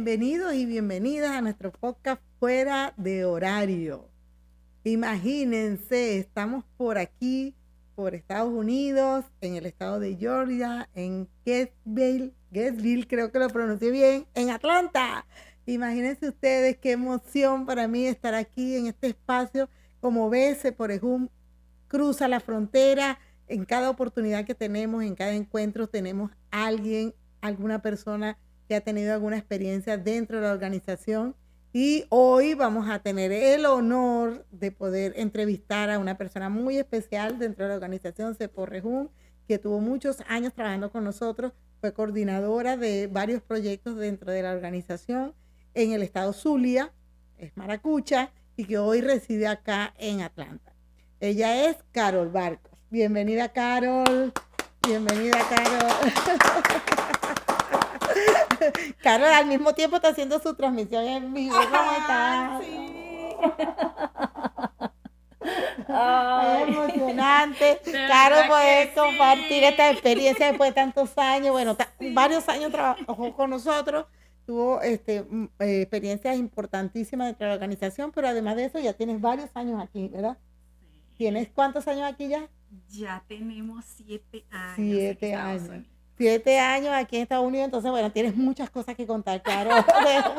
Bienvenidos y bienvenidas a nuestro podcast Fuera de Horario. Imagínense, estamos por aquí, por Estados Unidos, en el estado de Georgia, en Gainesville, creo que lo pronuncié bien, en Atlanta. Imagínense ustedes qué emoción para mí estar aquí en este espacio. Como ves, Seporejum cruza la frontera. En cada oportunidad que tenemos, en cada encuentro, tenemos alguien, alguna persona que ha tenido alguna experiencia dentro de la organización. Y hoy vamos a tener el honor de poder entrevistar a una persona muy especial dentro de la organización Seporejum, que tuvo muchos años trabajando con nosotros, fue coordinadora de varios proyectos dentro de la organización en el estado Zulia, es maracucha, y que hoy reside acá en Atlanta. Ella es Carol Barcos. Bienvenida, Carol. Bienvenida, Carol. Carol al mismo tiempo está haciendo su transmisión en vivo. ¿Cómo estás? Sí. Es emocionante. Carol, poder compartir esta experiencia después de tantos años. Bueno, varios años trabajó con nosotros. Tuvo experiencias importantísimas dentro de la organización, pero además de eso ya tienes varios años aquí, ¿verdad? Sí. ¿Tienes cuántos años aquí ya? Ya tenemos 7 años. 7 años. 7 años aquí en Estados Unidos, entonces, bueno, tienes muchas cosas que contar, claro,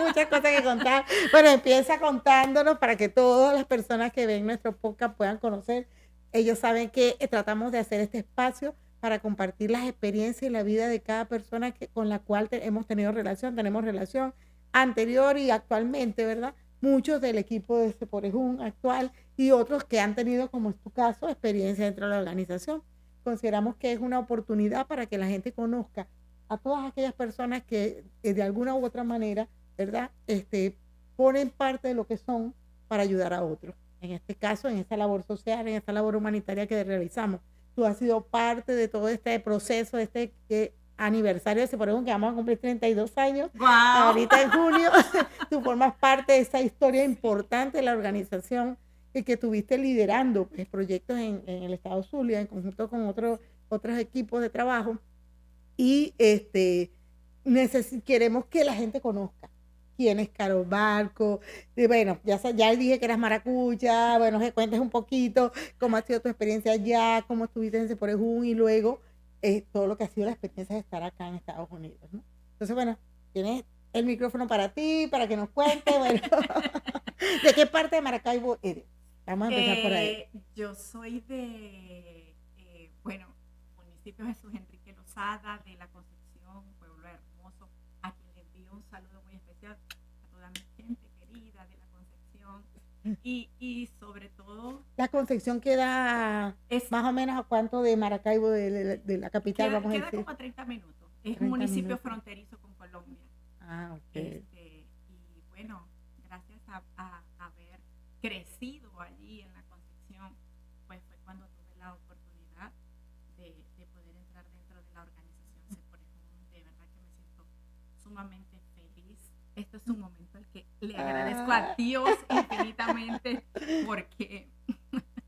muchas cosas que contar. Bueno, empieza contándonos para que todas las personas que ven nuestro podcast puedan conocer. Ellos saben que tratamos de hacer este espacio para compartir las experiencias y la vida de cada persona con la cual hemos tenido relación, tenemos relación anterior y actualmente, ¿verdad? Muchos del equipo de Seporejum actual y otros que han tenido, como es tu caso, experiencia dentro de la organización. Consideramos que es una oportunidad para que la gente conozca a todas aquellas personas que de alguna u otra manera, ¿verdad? Ponen parte de lo que son para ayudar a otros. En este caso, en esta labor social, en esta labor humanitaria que realizamos. Tú has sido parte de todo este proceso, aniversario de Seporejum, que vamos a cumplir 32 años. ¡Wow! Ahorita en junio, tú formas parte de esa historia importante de la organización y que estuviste liderando pues, proyectos en el estado Zulia en conjunto con otros equipos de trabajo y queremos que la gente conozca quién es Carol Barcos. Bueno, ya dije que eras maracucha, bueno, que cuentes un poquito cómo ha sido tu experiencia allá, cómo estuviste en Seporejum y luego todo lo que ha sido la experiencia de estar acá en Estados Unidos, ¿no? Entonces, bueno, tienes el micrófono para ti, para que nos cuentes, bueno, ¿de qué parte de Maracaibo eres? Vamos a empezar por ahí. Yo soy de, municipio Jesús Enrique Lozada, de La Concepción, pueblo hermoso, a quien le envío un saludo muy especial a toda mi gente querida de La Concepción y sobre todo... La Concepción queda más o menos a cuánto de Maracaibo, de la capital, vamos a decir. Queda como a 30 minutos. Es un municipio fronterizo con Colombia. Ah, ok. Y bueno, gracias a haber crecido allí en La Concepción, pues fue cuando tuve la oportunidad de poder entrar dentro de la organización Seporejum. De verdad que me siento sumamente feliz. Esto es un momento al que le agradezco a Dios infinitamente porque...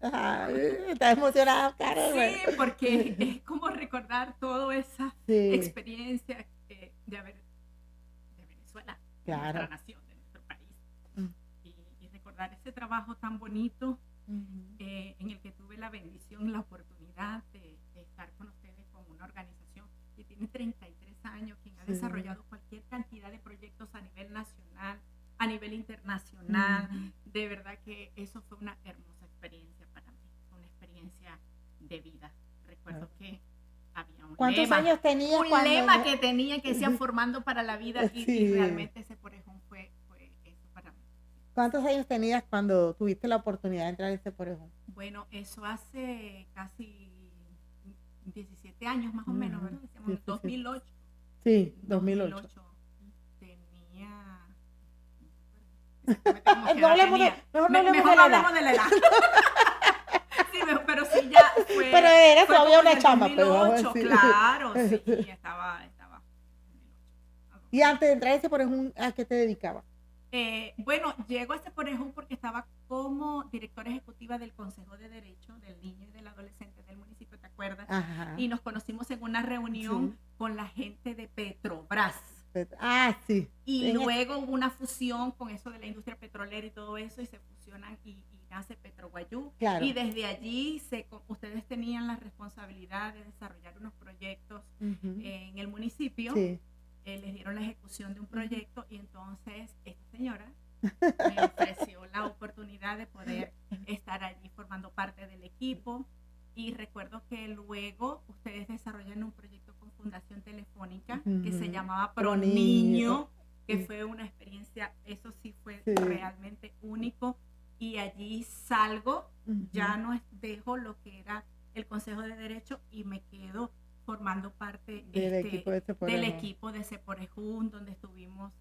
¿Estás emocionada, Carol? Sí, porque es como recordar toda esa experiencia de haber de Venezuela, claro, de nuestra nación, de nuestro país, y recordar ese trabajo tan bonito en el que tuve la bendición, la oportunidad de estar con ustedes con una organización que tiene 33 años, quien ha desarrollado cualquier cantidad de proyectos a nivel nacional, a nivel internacional. De verdad que eso fue una hermosa experiencia para mí, una experiencia de vida. Recuerdo que había un ¿Cuántos lema, años tenías? Un lema que tenía que decía formando para la vida y realmente Seporejum fue eso para mí. ¿Cuántos años tenías cuando tuviste la oportunidad de entrar en Seporejum? Bueno, eso hace casi 17 años más o menos, ¿verdad? Decíamos, 2008. Sí, 2008. Tenía... Mejor no hablemos de la edad. Sí, pero sí ya fue. Pero era todavía una chama, 2008, pero claro, sí, estaba. Y antes de entrar a Seporejum, ¿a qué te dedicabas? Bueno, llego a Seporejum porque estaba como directora ejecutiva del Consejo de Derecho del Niño y del Adolescente del municipio, ¿te acuerdas? Ajá. Y nos conocimos en una reunión con la gente de Petrobras. Sí. Y luego hubo una fusión con eso de la industria petrolera y todo eso, y se fusionan y nace Petroguayú. Claro. Y desde allí ustedes tenían la responsabilidad de desarrollar unos proyectos en el municipio. Sí. Les dieron la ejecución de un proyecto y entonces esta señora me ofreció la oportunidad de poder estar allí formando parte del equipo. Y recuerdo que luego ustedes desarrollan un proyecto con Fundación Telefónica que se llamaba ProNiño, que fue una experiencia, eso sí fue realmente único. Y allí salgo, ya no dejo lo que era el Consejo de Derecho y me quedo formando parte del equipo de Ceporejún, donde estuvimos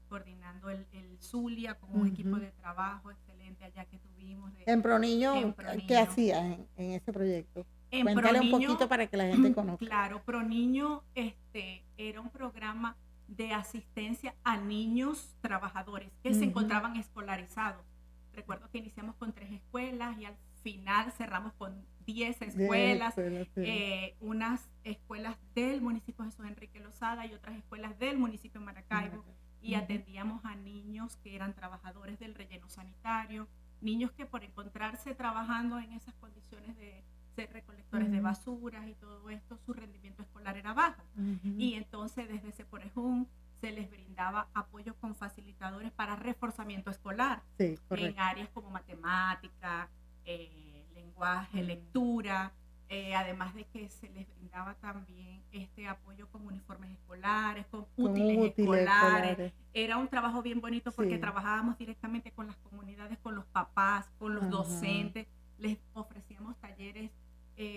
coordinando el Zulia con un equipo de trabajo excelente allá que tuvimos. En ProNiño, ¿qué hacías en ese proyecto? Cuéntale un poquito para que la gente conozca. Claro, ProNiño era un programa de asistencia a niños trabajadores que se encontraban escolarizados. Recuerdo que iniciamos con 3 escuelas y al final cerramos con 10 escuelas, unas escuelas del municipio Jesús Enrique Lozada y otras escuelas del municipio de Maracaibo, y atendíamos a niños que eran trabajadores del relleno sanitario, niños que por encontrarse trabajando en esas condiciones de ser recolectores de basuras y todo esto, su rendimiento escolar era bajo. Y entonces desde Ceporejún se les brindaba apoyo con facilitadores para reforzamiento escolar en áreas como matemática, lenguaje, lectura, además de que se les brindaba también apoyo con uniformes escolares, con útiles escolares. Era un trabajo bien bonito porque trabajábamos directamente con las comunidades, con los papás, con los docentes, les ofrecíamos talleres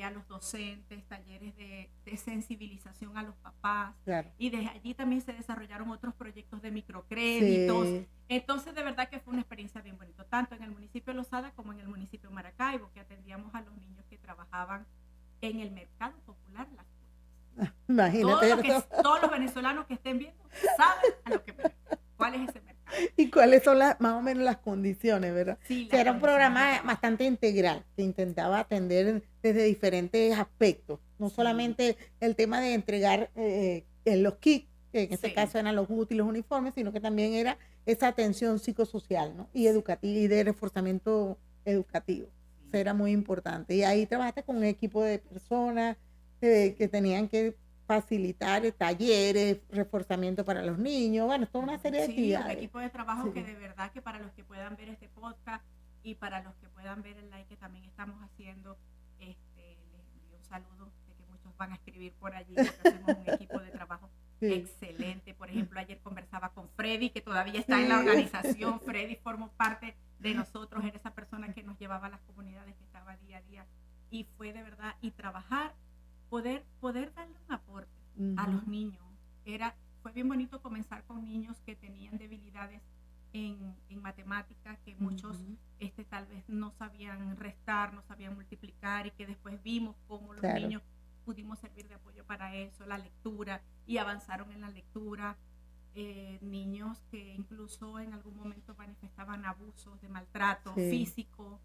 a los docentes, talleres de sensibilización a los papás, y desde allí también se desarrollaron otros proyectos de microcréditos. Entonces de verdad que fue una experiencia bien bonita, tanto en el municipio de Lozada como en el municipio de Maracaibo, que atendíamos a los niños que trabajaban en el mercado popular Las Frutas. Imagínate. Todos los venezolanos que estén viendo saben a lo que me refiero. ¿Cuál es ese mercado? ¿Y cuáles son más o menos las condiciones, verdad? Sí, era un programa bastante integral, que intentaba atender desde diferentes aspectos, no solamente el tema de entregar los kits, que en este caso eran los útiles, los uniformes, sino que también era esa atención psicosocial, ¿no? Y educativa, y de reforzamiento educativo. Eso era muy importante. Y ahí trabajaste con un equipo de personas que tenían que facilitar talleres, reforzamiento para los niños, bueno, toda una serie de actividades. Un equipo de trabajo que de verdad que para los que puedan ver este podcast y para los que puedan ver el live que también estamos haciendo, les envío un saludo de que muchos van a escribir por allí, porque hacemos un equipo de trabajo excelente. Por ejemplo, ayer conversaba con Freddy, que todavía está en la organización. Freddy formó parte de nosotros, era esa persona que nos llevaba a las comunidades, que estaba día a día, y fue de verdad, y trabajar, poder darle un aporte a los niños. Fue bien bonito comenzar con niños que tenían debilidades en matemáticas, que muchos tal vez no sabían restar, no sabían multiplicar, y que después vimos cómo los niños pudimos servir de apoyo para eso, la lectura, y avanzaron en la lectura. Niños que incluso en algún momento manifestaban abusos de maltrato físico,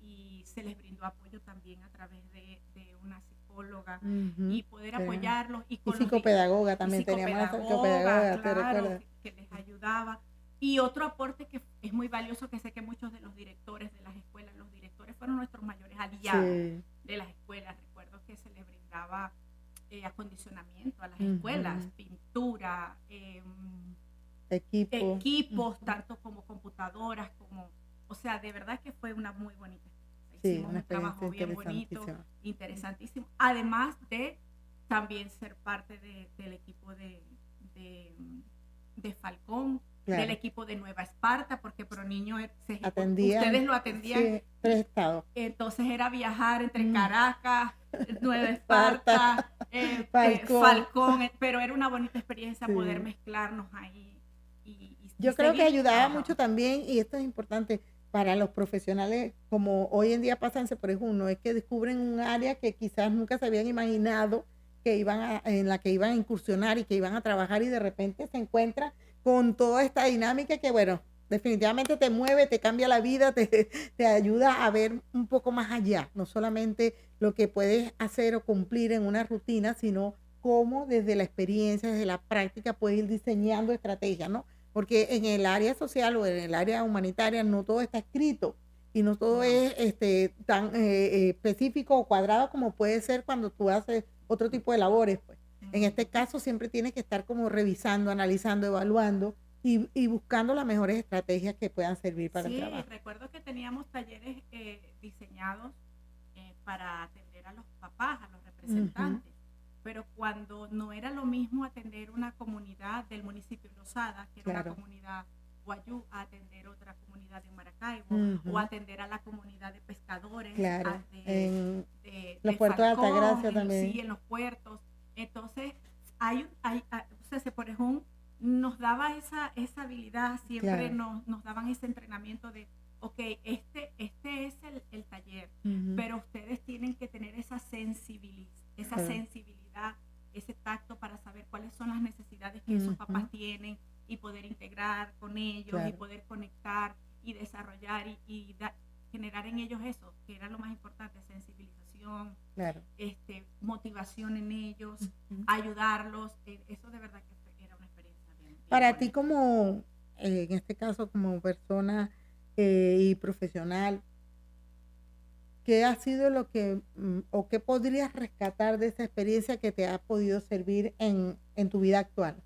y se les brindó apoyo también a través de una psicóloga, y poder apoyarlos. Y psicopedagoga también, teníamos una psicopedagoga, claro, que les ayudaba. Y otro aporte que es muy valioso, que sé que muchos de los directores de las escuelas, los directores fueron nuestros mayores aliados de las escuelas. Recuerdo que se les brindaba acondicionamiento a las escuelas, pintura, equipos, tanto como computadoras, o sea, de verdad que fue una muy bonita experiencia. Hicimos un trabajo bien bonito, interesantísimo, además de también ser parte del equipo de Falcón, del equipo de Nueva Esparta, porque ProNiño ustedes lo atendían. 3 estados. Entonces era viajar entre Caracas, Nueva Esparta, Falcón, pero era una bonita experiencia poder mezclarnos ahí. Yo creo que ayudaba mucho también, y esto es importante para los profesionales, como hoy en día pasa en Ceporejún, es que descubren un área que quizás nunca se habían imaginado en la que iban a incursionar y que iban a trabajar, y de repente se encuentran con toda esta dinámica que, bueno, definitivamente te mueve, te cambia la vida, te ayuda a ver un poco más allá, no solamente lo que puedes hacer o cumplir en una rutina, sino cómo desde la experiencia, desde la práctica, puedes ir diseñando estrategias, ¿no? Porque en el área social o en el área humanitaria no todo está escrito y no todo es tan específico o cuadrado como puede ser cuando tú haces otro tipo de labores, pues. En este caso siempre tienes que estar como revisando, analizando, evaluando y buscando las mejores estrategias que puedan servir para el trabajo. Sí, recuerdo que teníamos talleres diseñados para atender a los papás, a los representantes, pero cuando no era lo mismo atender una comunidad del municipio de Losada, que era una comunidad guayú, a atender otra comunidad de Maracaibo, o atender a la comunidad de pescadores, en los puertos de Altagracia también. Sí, en los puertos. Entonces, Seporejón nos daba esa habilidad, siempre nos daban ese entrenamiento de, ok, este es el taller, pero ustedes tienen que tener esa sensibilidad, ese tacto para saber cuáles son las necesidades que esos papás tienen y poder integrar con ellos y poder conectar y desarrollar y generar en ellos eso, que era lo más importante, sensibilización, motivación en ellos, ayudarlos, eso de verdad que era una experiencia bien para bonita. ti como, en este caso como persona y profesional, ¿qué ha sido lo que, o qué podrías rescatar de esa experiencia que te ha podido servir en tu vida actual?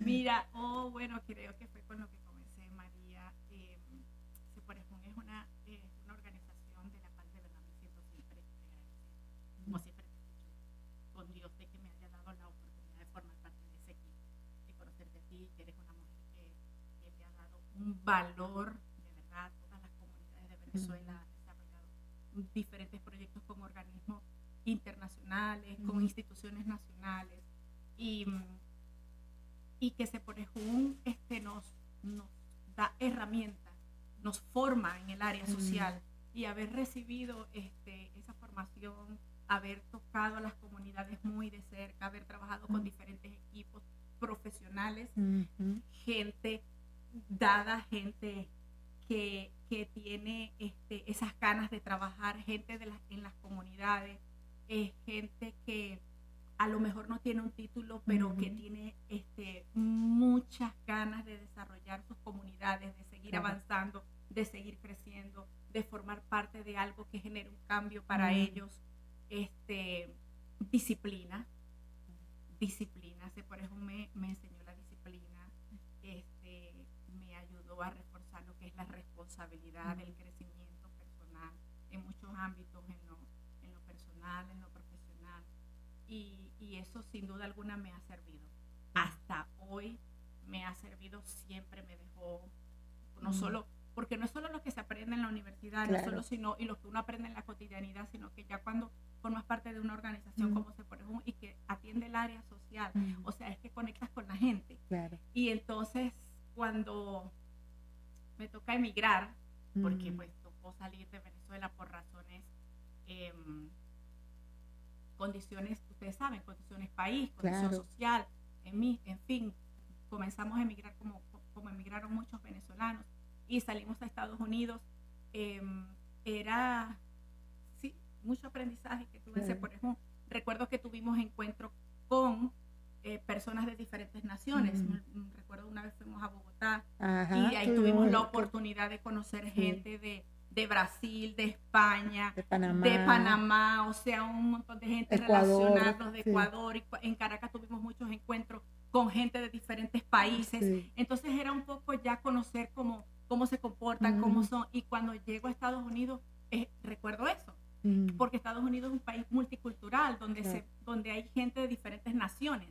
Mira, bueno, creo que fue con lo que comencé, María. Seporejón es una organización de la cual de verdad me siento siempre agradecida. Como siempre te escucho con Dios de que me haya dado la oportunidad de formar parte de ese equipo, de conocerte a ti, que eres una mujer que le ha dado un valor, de verdad, a todas las comunidades de Venezuela, ha desarrollado diferentes proyectos con organismos internacionales, con instituciones nacionales, y que Seporejón nos da herramientas, nos forma en el área social, y haber recibido esa formación, haber tocado a las comunidades muy de cerca, haber trabajado con diferentes equipos profesionales, gente dada, gente que tiene esas ganas de trabajar, gente en las comunidades, gente que a lo mejor no tiene un título, pero que tiene muchas ganas de desarrollar sus comunidades, de seguir avanzando, de seguir creciendo, de formar parte de algo que genere un cambio para ellos. Disciplina. Seporejón me enseñó la disciplina, me ayudó a reforzar lo que es la responsabilidad del crecimiento personal en muchos ámbitos, en lo personal, en lo profesional. Y eso sin duda alguna me ha servido. Hasta hoy me ha servido, siempre me dejó, no solo, porque no es solo lo que se aprende en la universidad, no solo sino y lo que uno aprende en la cotidianidad, sino que ya cuando formas parte de una organización como Seporejón y que atiende el área social, o sea, es que conectas con la gente. Y entonces cuando me toca emigrar, porque pues tocó salir de Venezuela por razones condiciones, ustedes saben, condiciones país, condición social, en fin, comenzamos a emigrar como emigraron muchos venezolanos y salimos a Estados Unidos. Era, sí, mucho aprendizaje que tuve en Seporejón. Recuerdo que tuvimos encuentros con personas de diferentes naciones. Recuerdo una vez fuimos a Bogotá y ahí tuvimos la oportunidad de conocer gente de Brasil, de España, de Panamá, o sea, un montón de gente, relacionarnos de Ecuador, y en Caracas tuvimos muchos encuentros con gente de diferentes países, entonces era un poco ya conocer cómo se comportan, cómo son, y cuando llego a Estados Unidos, recuerdo eso, porque Estados Unidos es un país multicultural, donde hay gente de diferentes naciones,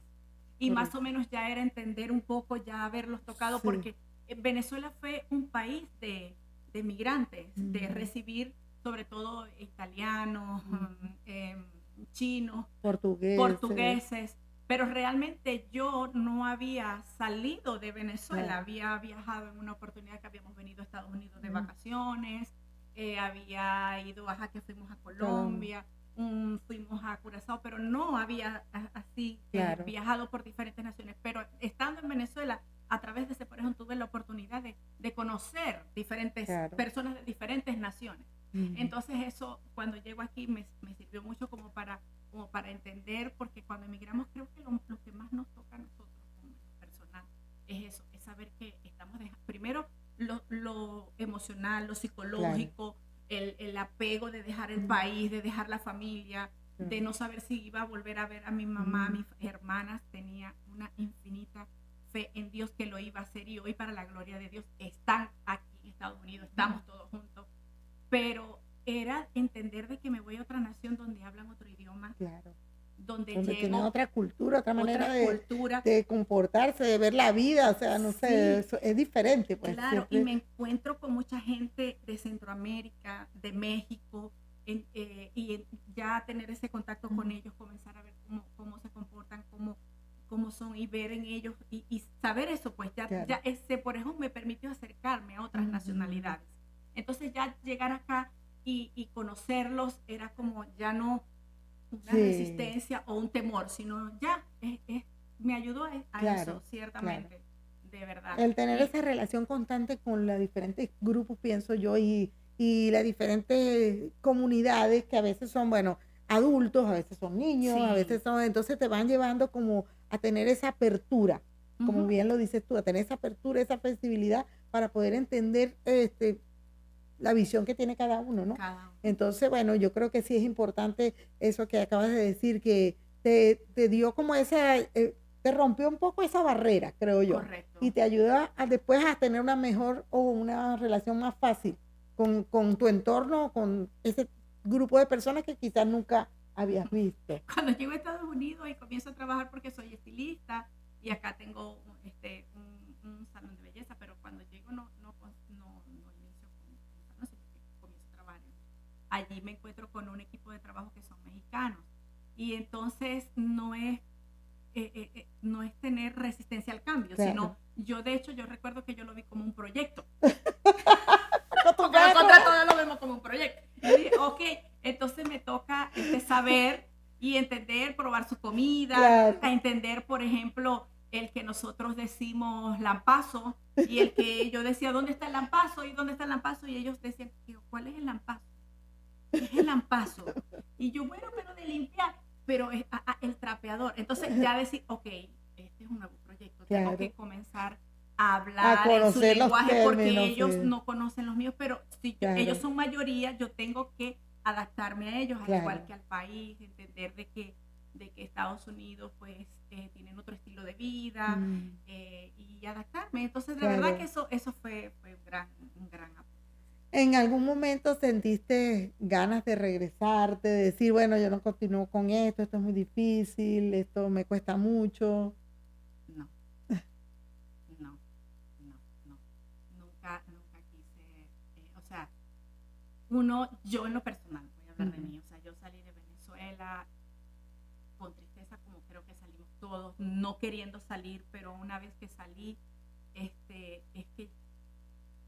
y más o menos ya era entender un poco, ya haberlos tocado, porque Venezuela fue un país de migrantes, de recibir sobre todo italianos, chinos, portugueses, pero realmente yo no había salido de Venezuela, había viajado en una oportunidad que habíamos venido a Estados Unidos de vacaciones, había ido que fuimos a Colombia, fuimos a Curazao, pero no había así viajado por diferentes naciones, pero estando en Venezuela, a través de Seporejón tuve la oportunidad de conocer diferentes personas de diferentes naciones. Entonces eso, cuando llego aquí, me sirvió mucho como para como para entender, porque cuando emigramos creo que lo que más nos toca a nosotros como personal es eso, es saber que estamos primero lo emocional, lo psicológico, el apego de dejar el país, de dejar la familia, de no saber si iba a volver a ver a mi mamá, a mis hermanas. Tenía una infinita fe en Dios que lo iba a hacer, y hoy, para la gloria de Dios, están aquí en Estados Unidos, estamos todos juntos, pero era entender de que me voy a otra nación donde hablan otro idioma, donde tienen otra cultura, otra manera de comportarse, de ver la vida, o sea, no sé, eso es diferente. Pues, claro, siempre. Y me encuentro con mucha gente de Centroamérica, de México, y ya tener ese contacto con ellos, comenzar a ver cómo se comportan, cómo son, y ver en ellos, y saber eso, pues ya por ejemplo, me permitió acercarme a otras nacionalidades. Entonces ya llegar acá y conocerlos era como ya no una resistencia o un temor, sino ya me ayudó a eso, ciertamente, de verdad. El tener esa relación constante con los diferentes grupos, pienso yo, y las diferentes comunidades que a veces son, bueno, adultos, a veces son niños, a veces son, entonces te van llevando como a tener esa apertura, como bien lo dices tú, a tener esa apertura, esa flexibilidad para poder entender la visión que tiene cada uno, ¿no? Entonces, bueno, yo creo que sí es importante eso que acabas de decir, que te dio como esa, te rompió un poco esa barrera, creo yo. Correcto. Y te ayuda después a tener una mejor o una relación más fácil con tu entorno, con ese grupo de personas que quizás nunca habías visto. Cuando llego a Estados Unidos y comienzo a trabajar, porque soy estilista y acá tengo un salón de belleza, pero cuando llego no inicio con un salón, sino que comienzo a trabajar. Allí me encuentro con un equipo de trabajo que son mexicanos, y entonces no es tener resistencia al cambio, sino yo recuerdo que yo lo vi como un proyecto. Porque nosotros todos lo vemos como un proyecto. Yo dije, ok, entonces me toca saber y entender, probar su comida, a entender, por ejemplo, el que nosotros decimos lampazo, y el que yo decía, ¿dónde está el lampazo? ¿Y dónde está el lampazo? Y ellos decían, ¿cuál es el lampazo? ¿Qué es el lampazo? Y yo, bueno, pero de limpiar, pero el trapeador. Entonces ya decir, ok, este es un nuevo proyecto, tengo que comenzar a hablar en su lenguaje, porque ellos no conocen los míos, pero si ellos son mayoría, yo tengo que adaptarme a ellos, al igual que al país, entender de que Estados Unidos pues tienen otro estilo de vida, y adaptarme. Entonces de verdad que eso fue un gran apoyo. ¿En algún momento sentiste ganas de regresarte, de decir, bueno, yo no continúo con esto es muy difícil, esto me cuesta mucho? No. Nunca quise, o sea, yo en lo personal, voy a hablar de mí, o sea, yo salí de Venezuela con tristeza, como creo que salimos todos, no queriendo salir, pero una vez que salí, es que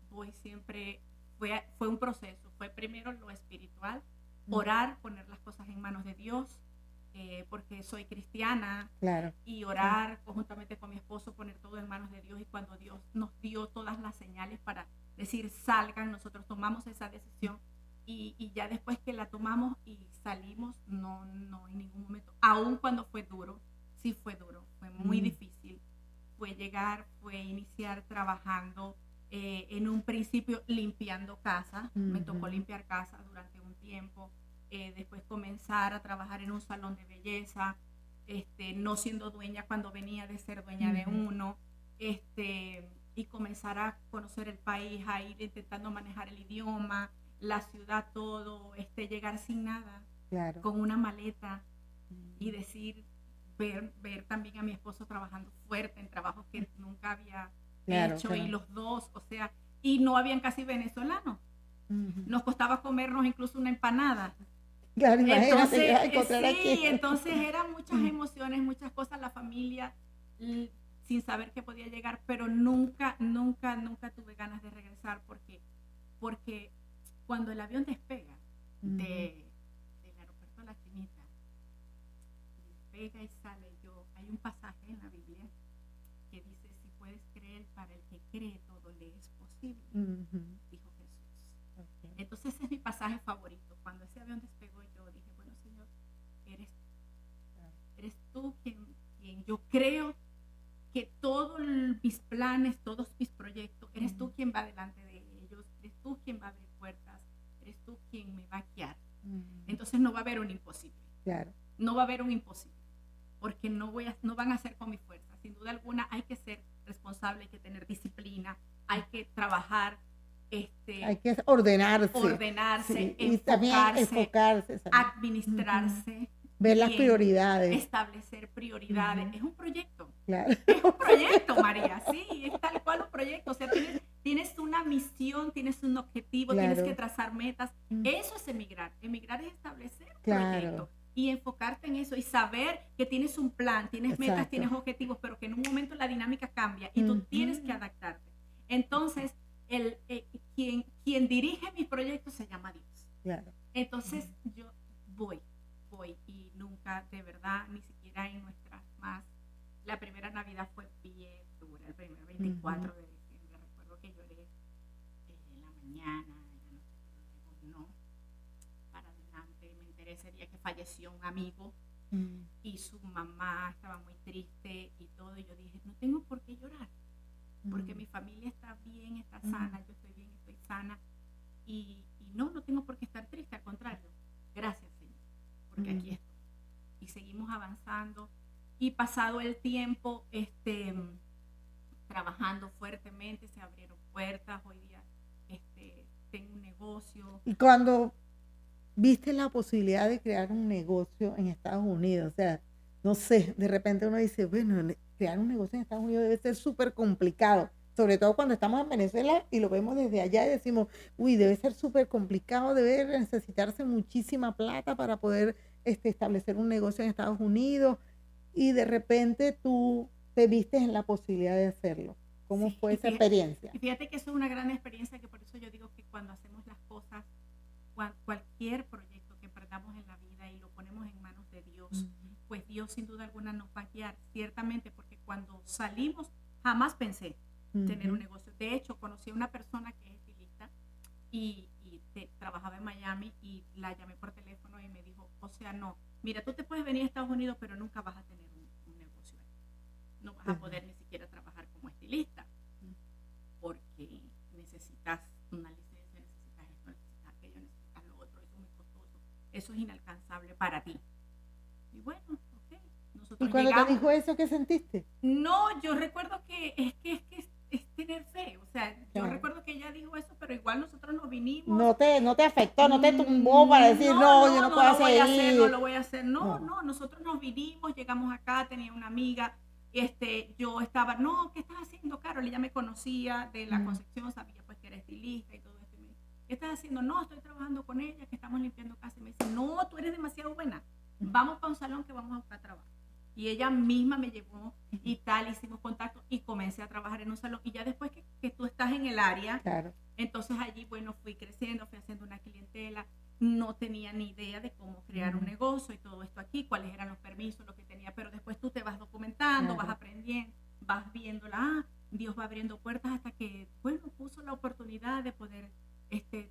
voy siempre, fue un proceso, fue primero lo espiritual, orar, poner las cosas en manos de Dios, porque soy cristiana, y orar conjuntamente con mi esposo, poner todo en manos de Dios, y cuando Dios nos dio todas las señales para decir salgan, nosotros tomamos esa decisión, y ya después que la tomamos y salimos, no en ningún momento, aun cuando fue duro, sí fue duro, fue muy difícil, fue iniciar trabajando, en un principio limpiando casa, me tocó limpiar casa durante un tiempo, después comenzar a trabajar en un salón de belleza, no siendo dueña cuando venía de ser dueña de uno, y comenzar a conocer el país, a ir intentando manejar el idioma, la ciudad, todo, llegar sin nada, con una maleta, y decir, ver también a mi esposo trabajando fuerte en trabajos que nunca había hecho, y los dos, o sea, y no habían casi venezolanos, nos costaba comernos incluso una empanada. Entonces eran muchas emociones, muchas cosas, la familia, sin saber que podía llegar, pero nunca tuve ganas de regresar, porque cuando el avión despega del aeropuerto de La Chinita, despega y sale, hay un pasaje en la Biblia que dice, si puedes creer, para el que cree todo le es posible, dijo Jesús. Entonces ese es mi pasaje favorito. Cuando ese avión despegó, yo dije, bueno, Señor, eres tú quien yo creo que todos mis planes, todos mis proyectos, eres tú quien va delante de ellos, eres tú quien va a abrir puertas, eres tú quien me va a guiar. Entonces no va a haber un imposible. Claro. No va a haber un imposible, porque no van a ser con mi fuerza. Sin duda alguna hay que ser responsable, hay que tener disciplina, hay que trabajar, hay que ordenarse, sí, y también enfocarse, administrarse, ver las prioridades, establecer prioridades. Es un proyecto. Claro. Es un proyecto, María, sí, es tal cual un proyecto. O sea, tienes una misión, tienes un objetivo, tienes que trazar metas. Eso es emigrar. Emigrar es establecer un proyecto y enfocarte en eso y saber que tienes un plan, tienes metas, tienes objetivos, pero que en un momento la dinámica cambia y tú tienes que adaptarte. Entonces, quien dirige mi proyecto se llama Dios. Claro. Entonces, yo voy y nunca, de verdad, ni siquiera en nuestras más. La primera Navidad fue bien dura, el primer 24 de diciembre. Recuerdo que lloré en la mañana, no, para adelante. Me enteré ese día que falleció un amigo y su mamá estaba muy triste y todo. Y yo dije, no tengo por qué llorar, porque mi familia está bien, está sana, yo estoy bien, estoy sana. Y no tengo por qué estar triste, al contrario. Gracias, Señor, porque aquí estoy. Y seguimos avanzando. Y pasado el tiempo, trabajando fuertemente, se abrieron puertas. Hoy día tengo un negocio. Y cuando viste la posibilidad de crear un negocio en Estados Unidos, o sea, no sé, de repente uno dice, bueno, crear un negocio en Estados Unidos debe ser súper complicado, sobre todo cuando estamos en Venezuela y lo vemos desde allá y decimos, uy, debe ser súper complicado, debe necesitarse muchísima plata para poder establecer un negocio en Estados Unidos. Y de repente tú te vistes en la posibilidad de hacerlo. ¿Cómo fue esa experiencia? Y fíjate que eso es una gran experiencia, que por eso yo digo que cuando hacemos las cosas, cualquier proyecto que emprendamos en la vida y lo ponemos en manos de Dios, pues Dios sin duda alguna nos va a guiar, ciertamente, porque cuando salimos jamás pensé tener un negocio. De hecho, conocí a una persona que es estilista y trabajaba en Miami y la llamé por teléfono y me dijo, o sea, no, mira, tú te puedes venir a Estados Unidos, pero nunca vas a tener un negocio ahí. No vas a poder ni siquiera trabajar como estilista, porque necesitas una licencia, necesitas esto, necesitas aquello, necesitas lo otro, eso es muy costoso, eso es inalcanzable para ti. Y bueno, ok. Nosotros ¿Y cuando te dijo eso, qué sentiste? No, yo recuerdo que es tener fe, o sea, yo recuerdo que ella dijo eso, pero igual nosotros nos vinimos. No te afectó, no te tumbó para decir, yo no puedo seguir. No lo voy a hacer, no, nosotros nos vinimos, llegamos acá, tenía una amiga, yo estaba, ¿qué estás haciendo, Carol? Ella me conocía de la Concepción, sabía pues que era estilista y todo esto. ¿Qué estás haciendo? No, estoy trabajando con ella, que estamos limpiando casa. Y me dice, no, tú eres demasiado buena, vamos para un salón que vamos a buscar trabajo. Y ella misma me llevó y tal, hicimos contacto y comencé a trabajar en un salón. Y ya después que tú estás en el área, entonces allí, bueno, fui creciendo, fui haciendo una clientela, no tenía ni idea de cómo crear un negocio y todo esto aquí, cuáles eran los permisos, lo que tenía, pero después tú te vas documentando, vas aprendiendo, vas viéndola, Dios va abriendo puertas hasta que, bueno, puso la oportunidad de poder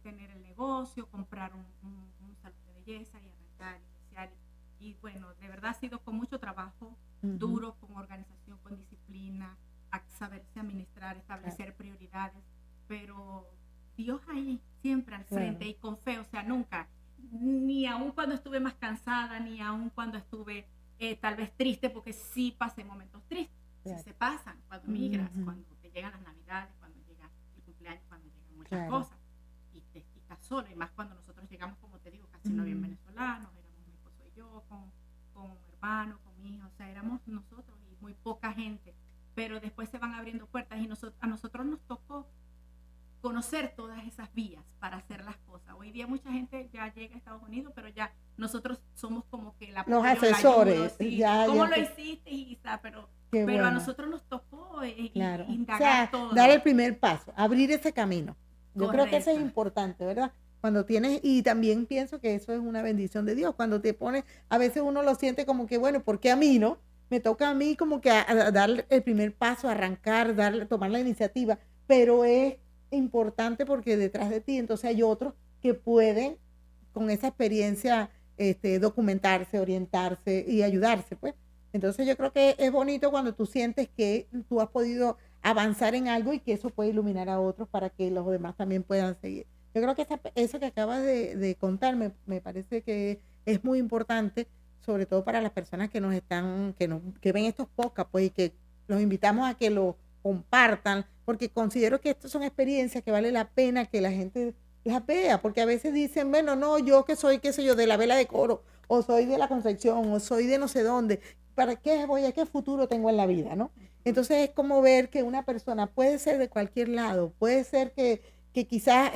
tener el negocio, comprar un salón de belleza y arrancar, iniciar. Y bueno, de verdad ha sido con mucho trabajo, duro, con organización, con disciplina, a saberse administrar, establecer prioridades, pero Dios ahí, siempre al frente y con fe, o sea, nunca, ni aun cuando estuve más cansada, ni aun cuando estuve tal vez triste, porque sí pasé momentos tristes, sí se pasan cuando migras, cuando te llegan las navidades, cuando llega el cumpleaños, cuando llegan muchas cosas, y estás sola, y más cuando nosotros llegamos, como te digo, casi no habían venezolanos, yo, con mi hermano, con mi hijo, o sea, éramos nosotros y muy poca gente, pero después se van abriendo puertas y a nosotros nos tocó conocer todas esas vías para hacer las cosas. Hoy día mucha gente ya llega a Estados Unidos, pero ya nosotros somos como que los asesores, ¿cómo lo hiciste? Pero a nosotros nos tocó indagar todo. Dar el primer paso, abrir ese camino. Yo creo que eso es importante, ¿verdad? Cuando tienes, y también pienso que eso es una bendición de Dios, cuando te pones, a veces uno lo siente como que, bueno, ¿por qué a mí no? Me toca a mí como que a dar el primer paso, arrancar, tomar la iniciativa, pero es importante porque detrás de ti entonces hay otros que pueden con esa experiencia documentarse, orientarse y ayudarse, pues. Entonces yo creo que es bonito cuando tú sientes que tú has podido avanzar en algo y que eso puede iluminar a otros para que los demás también puedan seguir. Yo creo que eso que acabas de contar me parece que es muy importante, sobre todo para las personas que que ven estos podcasts, pues, y que los invitamos a que lo compartan, porque considero que estas son experiencias que vale la pena que la gente las vea, porque a veces dicen, bueno, no, yo que soy, qué sé yo, de la Vela de Coro, o soy de la Concepción, o soy de no sé dónde, ¿para qué voy a qué futuro tengo en la vida, no? Entonces es como ver que una persona puede ser de cualquier lado, puede ser que quizás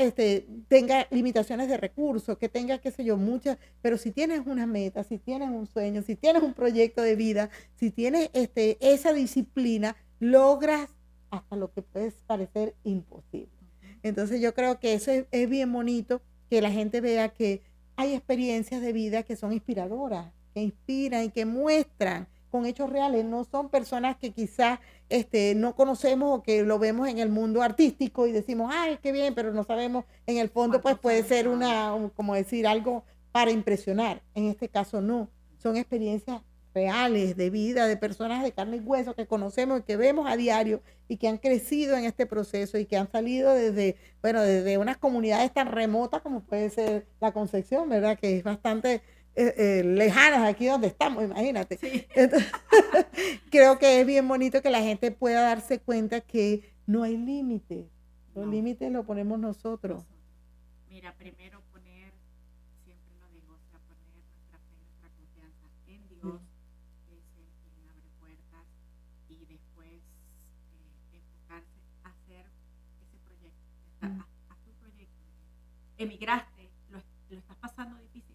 tenga limitaciones de recursos, que tenga, qué sé yo, muchas, pero si tienes una meta, si tienes un sueño, si tienes un proyecto de vida, si tienes esa disciplina, logras hasta lo que puede parecer imposible. Entonces yo creo que eso es bien bonito, que la gente vea que hay experiencias de vida que son inspiradoras, que inspiran y que muestran con hechos reales. No son personas que quizás no conocemos o que lo vemos en el mundo artístico y decimos, ay, qué bien, pero no sabemos, en el fondo pues puede ser como decir, algo para impresionar. En este caso no, son experiencias reales de vida, de personas de carne y hueso que conocemos y que vemos a diario y que han crecido en este proceso y que han salido desde unas comunidades tan remotas como puede ser la Concepción, ¿verdad? Que es bastante lejanas aquí donde estamos, imagínate. Sí. Entonces, creo que es bien bonito que la gente pueda darse cuenta que no hay límites. Los límites los ponemos nosotros. Mira, primero poner, siempre lo digo, o sea, poner nuestra fe, nuestra confianza en Dios, que es el quien abre puertas, y después enfocarse a hacer ese proyecto, a tu proyecto. Emigraste, lo estás pasando difícil.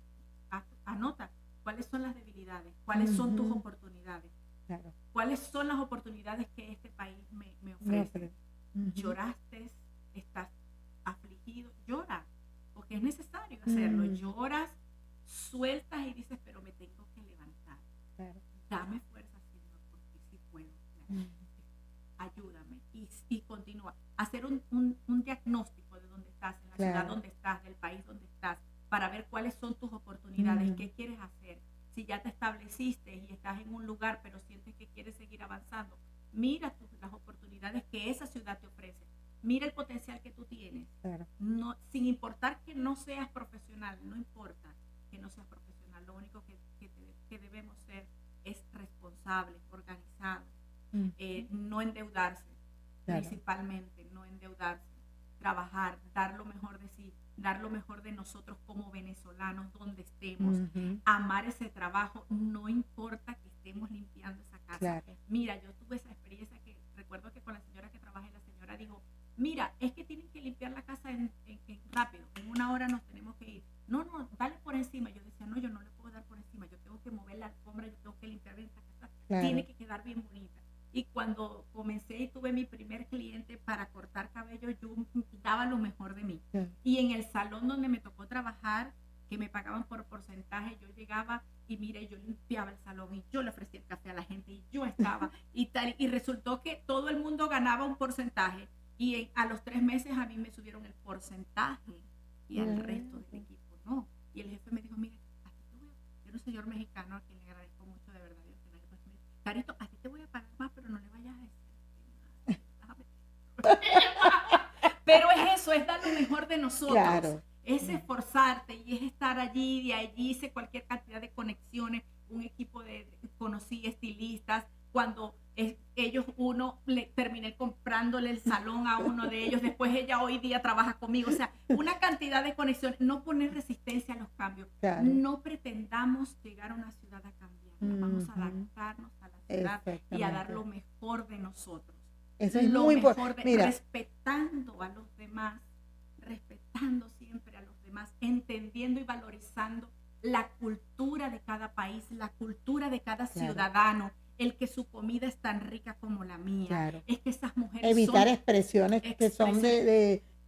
Anota cuáles son las debilidades, cuáles son tus oportunidades, claro. Cuáles son las oportunidades que este país me ofrece. Lloraste, estás afligido, llora, porque es necesario hacerlo. Lloras, sueltas y dices, pero me tengo que levantar. Claro. Dame fuerza, Señor, porque sí puedo. Ayúdame y continúa. Hacer un diagnóstico de dónde estás, en la ciudad donde estás, del país donde estás, para ver cuáles son tus oportunidades, qué quieres hacer. Si ya te estableciste y estás en un lugar, pero sientes que quieres seguir avanzando, mira las oportunidades que esa ciudad te ofrece. Mira el potencial que tú tienes. Claro. No, sin importar que no seas profesional, no importa que no seas profesional, lo único que debemos ser es responsables, organizados, no endeudarse, claro. Principalmente no endeudarse, trabajar, dar lo mejor de sí, dar lo mejor de nosotros como venezolanos donde estemos, amar ese trabajo, no importa que estemos limpiando esa casa. Claro. Mira, yo tuve esa experiencia que recuerdo que con la señora que trabajé, la señora dijo, mira, es que tienen que limpiar la casa rápido, en 1 hora nos tenemos que ir. No, dale por encima. Yo decía, no, yo no le puedo dar por encima, yo tengo que mover la alfombra, yo tengo que limpiar bien esta casa, claro. Tiene que quedar bien bonita. Y cuando comencé y tuve mi primer cliente para cortar cabello, yo daba lo mejor de mí. Sí. Y en el salón donde me tocó trabajar, que me pagaban por porcentaje, yo llegaba y mire, yo limpiaba el salón y yo le ofrecía el café a la gente y yo estaba y tal. Y resultó que todo el mundo ganaba un porcentaje y a los 3 meses a mí me subieron el porcentaje y al resto del equipo no. Y el jefe me dijo, mire, a ti te voy a... Yo era un señor mexicano a quien le agradezco mucho de verdad. Carito, a ti te voy a pagar más, pero no le vayas a decir. Pero es eso, es dar lo mejor de nosotros. Claro. Es esforzarte y es estar allí, de allí hice cualquier cantidad de conexiones, un equipo conocí estilistas, cuando terminé comprándole el salón a uno de ellos, después ella hoy día trabaja conmigo, o sea, una cantidad de conexiones, no poner resistencia a los cambios, claro. No pretendamos llegar a una ciudad a cambiar. Vamos a adaptarnos a la ciudad y a dar lo mejor de nosotros. Eso es lo muy importante. Respetando a los demás, respetando siempre a los demás, entendiendo y valorizando la cultura de cada país, la cultura de cada ciudadano, el que su comida es tan rica como la mía. Claro. Es que esas mujeres evitar expresiones que son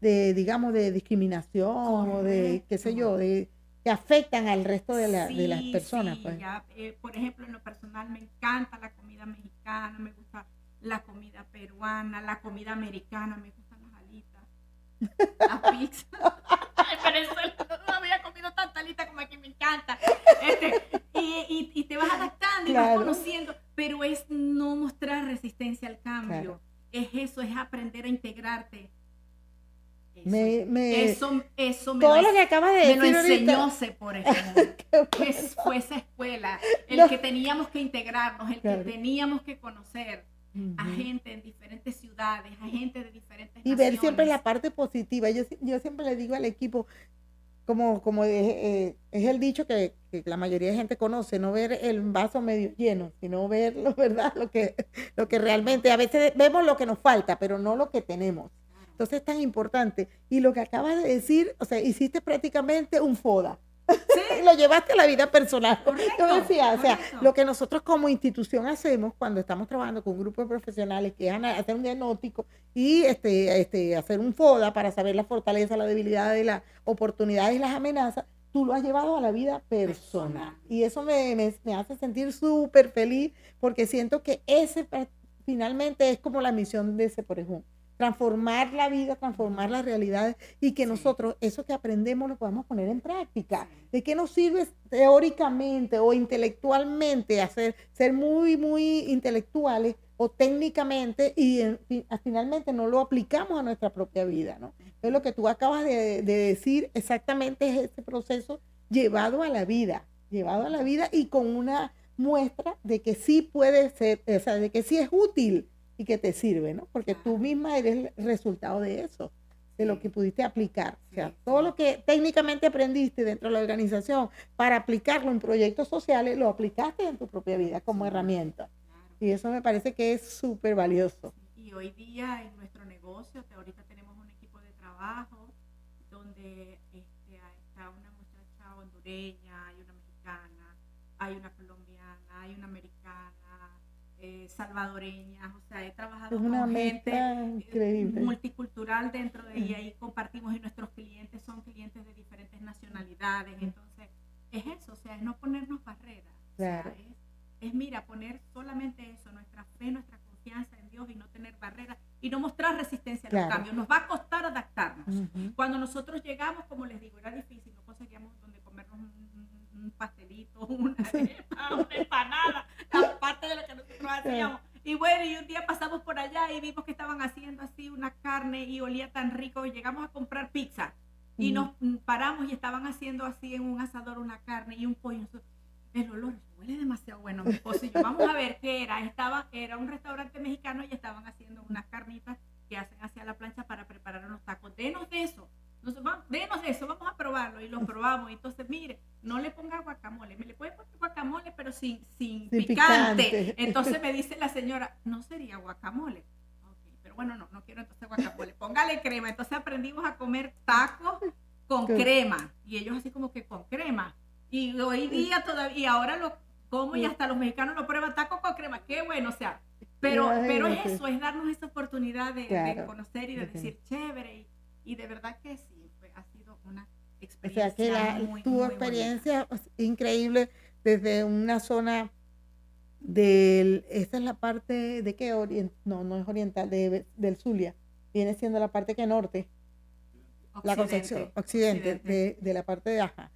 digamos, de discriminación. Correcto. O de, qué sé yo, que afectan al resto de las personas. Sí, pues. Ya, por ejemplo, en lo personal me encanta la comida mexicana, me gusta la comida peruana, la comida americana, me gustan las alitas, la pizza. En Venezuela no había comido tanta alita como aquí, me encanta. Y te vas adaptando, claro. Y vas conociendo, recordarte. Eso todo lo que acabas de decir me lo enseñó ahorita. por ejemplo. Fue esa escuela, el que teníamos que integrarnos, el que teníamos que conocer a gente en diferentes ciudades, a gente de diferentes naciones. Y ver siempre la parte positiva. Yo siempre le digo al equipo, como es el dicho que la mayoría de gente conoce, no ver el vaso medio lleno, sino ver ¿verdad? Lo que realmente, a veces vemos lo que nos falta, pero no lo que tenemos. Entonces es tan importante. Y lo que acabas de decir, o sea, hiciste prácticamente un FODA. ¿Sí? Lo llevaste a la vida personal. Correcto, yo decía, o sea, lo que nosotros como institución hacemos cuando estamos trabajando con un grupo de profesionales que es hacer un diagnóstico y hacer un FODA para saber la fortaleza, la debilidad, las oportunidades y las amenazas, tú lo has llevado a la vida personal. Y eso me hace sentir súper feliz porque siento que ese finalmente es como la misión de ese, por ejemplo. Transformar la vida, transformar las realidades y que nosotros eso que aprendemos lo podamos poner en práctica. ¿De qué nos sirve teóricamente o intelectualmente ser muy, muy intelectuales o técnicamente y finalmente no lo aplicamos a nuestra propia vida, ¿no? Entonces lo que tú acabas de decir exactamente es ese proceso llevado a la vida y con una muestra de que sí puede ser, o sea, de que sí es útil y que te sirve, ¿no? Porque tú misma eres el resultado de eso, de lo que pudiste aplicar. O sea, todo lo que técnicamente aprendiste dentro de la organización para aplicarlo en proyectos sociales, lo aplicaste en tu propia vida como herramienta. Y eso me parece que es súper valioso. Y hoy día en nuestro negocio, ahorita tenemos un equipo de trabajo donde está una muchacha hondureña, hay una mexicana, hay una colombiana, hay una americana, salvadoreñas, o sea, he trabajado con gente increíble, multicultural dentro de ella y compartimos y nuestros clientes son clientes de diferentes nacionalidades, entonces es eso, o sea, es no ponernos barreras, claro. O sea, es mira, poner solamente eso, nuestra fe, nuestra confianza en Dios y no tener barreras y no mostrar resistencia a los cambios, nos va a costar adaptarnos. Cuando nosotros llegamos, como les digo, era difícil, no conseguíamos donde comernos un pastelito, una arepa, una empanada, aparte de lo que nosotros hacíamos. Y bueno, y un día pasamos por allá y vimos que estaban haciendo así una carne y olía tan rico y llegamos a comprar pizza y nos paramos y estaban haciendo así en un asador una carne y un pollo. El olor huele demasiado bueno, mi esposo y yo, vamos a ver qué era. Era un restaurante mexicano y estaban haciendo unas carnitas que hacen hacia la plancha para preparar unos tacos. Denos de eso. Denos de eso, vamos a probarlo y lo probamos. Entonces, mire, no le ponga guacamole, me le puede poner guacamole, pero sin picante. Entonces me dice la señora, no sería guacamole. Okay, pero bueno, no quiero entonces guacamole, póngale crema. Entonces aprendimos a comer tacos con crema y ellos así como que con crema. Y hoy día todavía, y ahora lo como y hasta los mexicanos lo prueban tacos con crema. Qué bueno, o sea, pero es eso, es darnos esa oportunidad de conocer y de decir chévere. Y de verdad que sí, ha sido una experiencia. O sea que tu experiencia es increíble desde una zona esta es la parte de qué no es oriental, del Zulia, viene siendo la parte que norte, la Concepción, occidente. De la parte de Aja.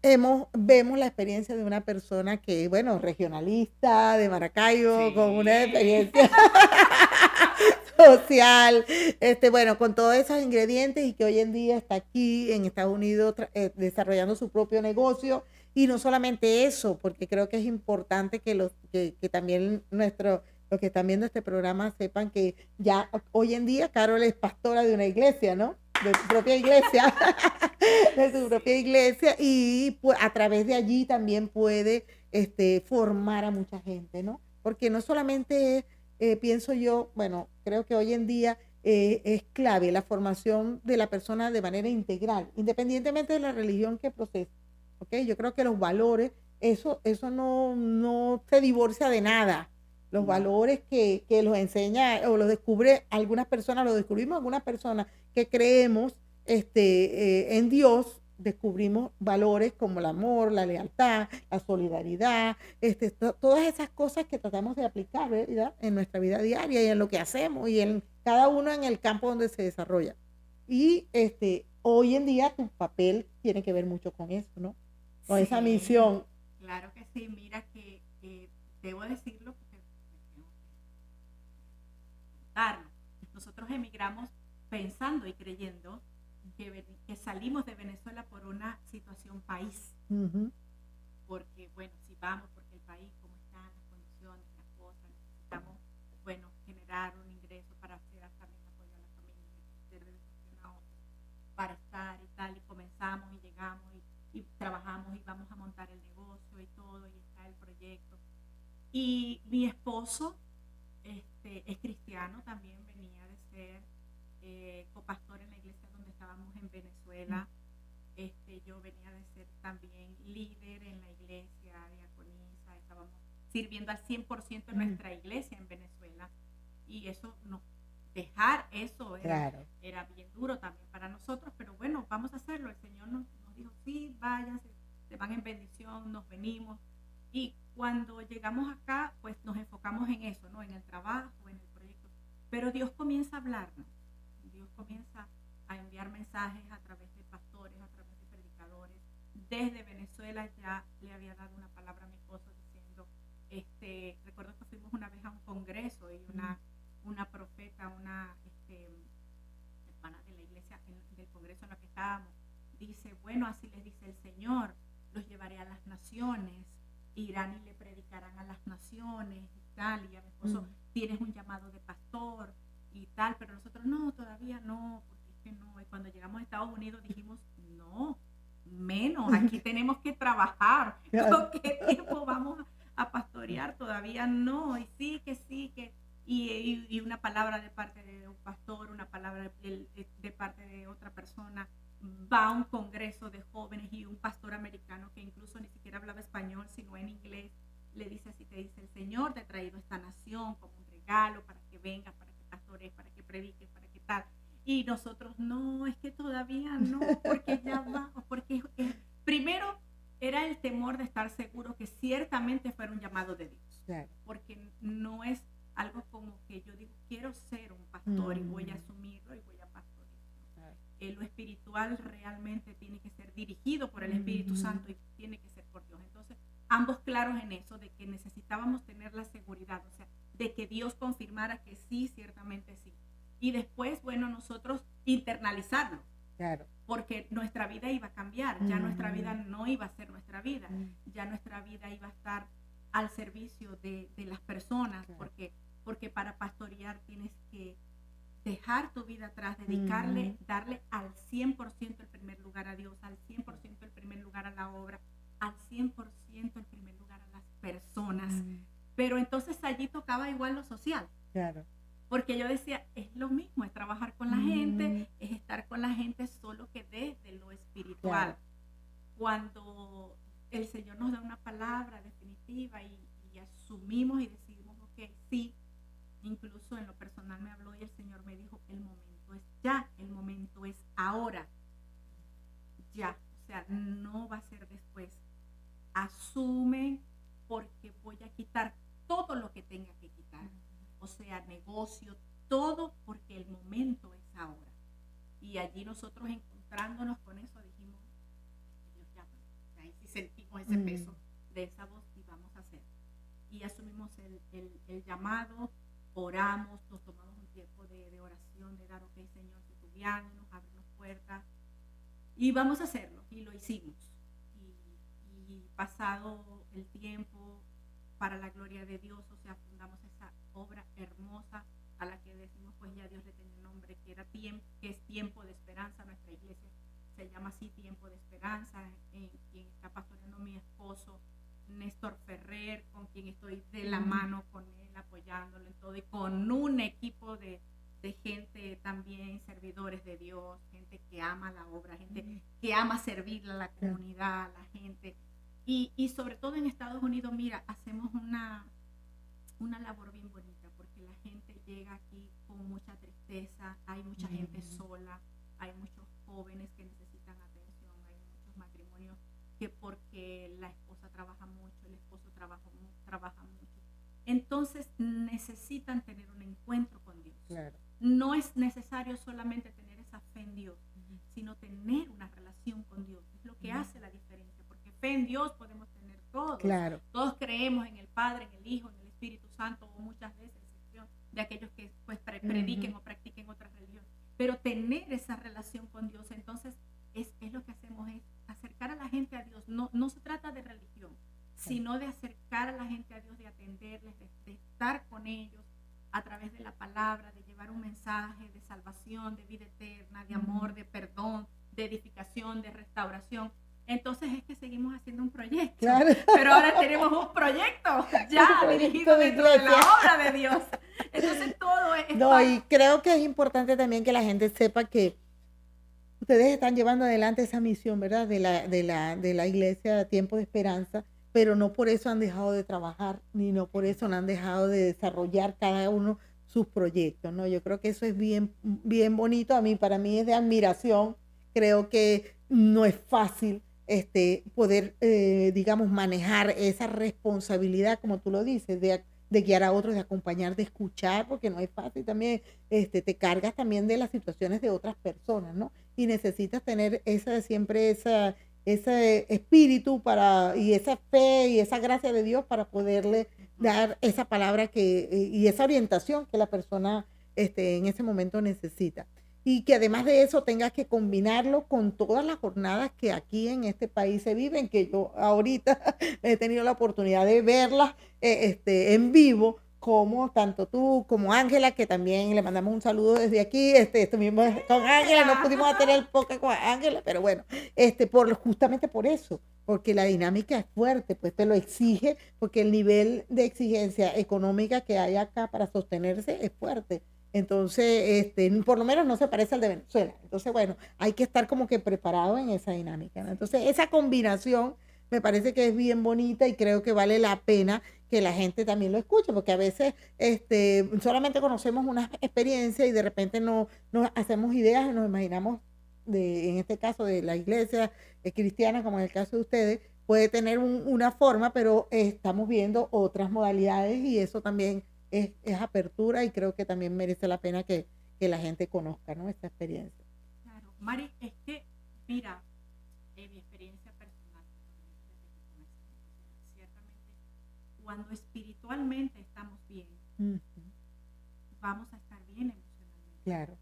Vemos la experiencia de una persona que, bueno, regionalista, de Maracaibo, con una experiencia social, bueno, con todos esos ingredientes y que hoy en día está aquí en Estados Unidos desarrollando su propio negocio. Y no solamente eso, porque creo que es importante que también los que están viendo este programa sepan que ya hoy en día Carol es pastora de una iglesia, ¿no? De su propia iglesia, y pues, a través de allí también puede formar a mucha gente, ¿no? Porque no solamente pienso yo, bueno, creo que hoy en día es clave la formación de la persona de manera integral, independientemente de la religión que procese, ¿ok? Yo creo que los valores, eso no se divorcia de nada. Los valores que los enseña o los descubre algunas personas, los descubrimos algunas personas que creemos en Dios, descubrimos valores como el amor, la lealtad, la solidaridad, todas esas cosas que tratamos de aplicar, ¿verdad? En nuestra vida diaria y en lo que hacemos y en cada uno en el campo donde se desarrolla. Y hoy en día tu papel tiene que ver mucho con eso, ¿no? Con esa misión. Claro que sí, mira que debo decirlo porque tengo que contarlo. nosotros emigramos pensando y creyendo que salimos de Venezuela por una situación país. Porque, bueno, si vamos, porque el país, cómo están las condiciones, las cosas, necesitamos, bueno, generar un ingreso para hacer también apoyo a la familia, hacer de a otro, para estar y tal, y comenzamos y llegamos y trabajamos y vamos a montar el negocio y todo, y está el proyecto. Y mi esposo es cristiano, también venía de ser copastor en la iglesia donde estábamos en Venezuela. Yo venía de ser también líder en la iglesia, diaconisa, estábamos sirviendo al 100% en nuestra iglesia en Venezuela, y eso no, dejar eso era bien duro también para nosotros, pero bueno, vamos a hacerlo. El Señor nos dijo, sí, váyanse, se van en bendición, nos venimos, y cuando llegamos acá, pues nos enfocamos en eso, ¿no? En el trabajo, en el proyecto, pero Dios comienza a hablarnos, Dios comienza a enviar mensajes a través de pastores, a través de predicadores. Desde Venezuela ya le había dado una palabra a mi esposo diciendo, recuerdo que fuimos una vez a un congreso y una profeta, una hermana de la iglesia del congreso en la que estábamos, dice, bueno, así les dice el Señor, los llevaré a las naciones, irán y le predicarán a las naciones y tal, y a mi esposo, tienes un llamado de pastor y tal, pero nosotros no, todavía no, porque es que no. Y cuando llegamos a Estados Unidos dijimos, no, menos, aquí tenemos que trabajar. ¿Con qué tiempo vamos a pastorear? Todavía no. Y sí, que y una palabra de parte de un pastor, una palabra de parte de otra persona, va a un congreso de jóvenes y un pastor americano que incluso ni siquiera hablaba español, sino en inglés, le dice así, te dice, el Señor te ha traído esta nación como un regalo para que vengas, para que pastores, para que prediques, para que tal. Y nosotros, no, es que todavía no, porque ya va, porque primero era el temor de estar seguro que ciertamente fuera un llamado de Dios, porque no es algo como que yo digo, quiero ser un pastor y voy a asumirlo y voy a pastorear. Lo espiritual realmente tiene que ser dirigido por el Espíritu Santo y tiene que ser por Dios. Entonces, ambos claros en eso, de que necesitábamos tener la seguridad, o sea, de que Dios confirmara que sí, ciertamente sí. Y después, bueno, nosotros internalizarlo. Claro. Porque nuestra vida iba a cambiar, ya nuestra vida no iba a ser nuestra vida, ya nuestra vida iba a estar al servicio de las personas, claro. porque para pastorear tienes que dejar tu vida atrás, dedicarle, darle al 100% el primer lugar a Dios, al 100% el primer lugar a la obra, al 100% el primer lugar a las personas. Pero entonces allí tocaba igual lo social. Claro. Porque yo decía, es lo mismo, es trabajar con la gente, es estar con la gente, solo que desde lo espiritual. Claro. Cuando el Señor nos da una palabra definitiva y asumimos y decidimos, ok, sí, incluso en lo personal me habló y el Señor me dijo, el momento es ya, el momento es ahora, ya, o sea, no va a ser después. Asume, porque voy a quitar todo lo que tenga que quitar, o sea, negocio, todo, porque el momento es ahora. Y allí nosotros, encontrándonos con eso, dijimos, Dios llama, ahí sí sentimos ese peso de esa voz y vamos a hacer. Y asumimos el llamado, oramos, nos tomamos un tiempo de oración, de dar, ok, Señor, si tú guiándonos, ábrenos puertas, y vamos a hacerlo, y lo hicimos. Y pasado el tiempo, para la gloria de Dios, o sea, fundamos esa obra hermosa a la que decimos, pues ya Dios le tenía un nombre, que es Tiempo de Esperanza. Nuestra iglesia se llama así, Tiempo de Esperanza, en quien está pastoreando mi esposo Néstor Ferrer, con quien estoy de la mano con él, apoyándolo en todo, y con un equipo de gente también, servidores de Dios, gente que ama la obra, gente que ama servir a la comunidad, a la gente. Y sobre todo en Estados Unidos, mira, hacemos una labor bien bonita, porque la gente llega aquí con mucha tristeza, hay mucha gente sola, hay muchos jóvenes que necesitan atención, hay muchos matrimonios que porque la esposa trabaja mucho, el esposo trabaja mucho, entonces necesitan tener un encuentro con Dios. Claro. No es necesario solamente tener esa fe en Dios, sino tener una relación con Dios, es lo que hace la diferencia, porque fe en Dios podemos tener todos. Claro. Todos creemos en el Padre, en el Hijo, en el Espíritu Santo, o muchas veces, de aquellos que pues prediquen o practiquen otras religiones, pero tener esa relación con Dios. Entonces es lo que hacemos, es acercar a la gente a Dios. No se trata de religión, sino de acercar a la gente a Dios, de atenderles, de estar con ellos a través de la palabra, de llevar un mensaje de salvación, de vida eterna, de amor, de perdón, de edificación, de restauración. Entonces es que seguimos haciendo un proyecto, claro. Pero ahora tenemos un proyecto ya dirigido dentro de la obra de Dios. Entonces todo es... No, y creo que es importante también que la gente sepa que ustedes están llevando adelante esa misión, ¿verdad? De la iglesia Tiempo de Esperanza, pero no por eso han dejado de trabajar, ni no por eso no han dejado de desarrollar cada uno sus proyectos, ¿no? Yo creo que eso es bien, bien bonito. Para mí es de admiración. Creo que no es fácil poder, digamos, manejar esa responsabilidad, como tú lo dices, de guiar a otros, de acompañar, de escuchar, porque no es fácil también, te cargas también de las situaciones de otras personas, ¿no? Y necesitas tener siempre ese espíritu y esa fe y esa gracia de Dios para poderle dar esa palabra y esa orientación que la persona en ese momento necesita. Y que además de eso tengas que combinarlo con todas las jornadas que aquí en este país se viven, que yo ahorita he tenido la oportunidad de verlas en vivo, como tanto tú como Ángela, que también le mandamos un saludo desde aquí. Estuvimos con Ángela, no pudimos hacer el podcast con Ángela, pero bueno, justamente por eso, porque la dinámica es fuerte, pues te lo exige, porque el nivel de exigencia económica que hay acá para sostenerse es fuerte. Entonces, por lo menos no se parece al de Venezuela. Entonces, bueno, hay que estar como que preparado en esa dinámica, ¿no? Entonces, esa combinación me parece que es bien bonita y creo que vale la pena que la gente también lo escuche, porque a veces solamente conocemos una experiencia y de repente no hacemos ideas y nos imaginamos, en este caso de la iglesia cristiana, como en el caso de ustedes, puede tener una forma, pero estamos viendo otras modalidades y eso también es apertura y creo que también merece la pena que la gente conozca, ¿no? Esta experiencia. Claro, Mari, es que, mira, mi experiencia personal, ciertamente, cuando espiritualmente estamos bien, vamos a estar bien emocionalmente. Claro.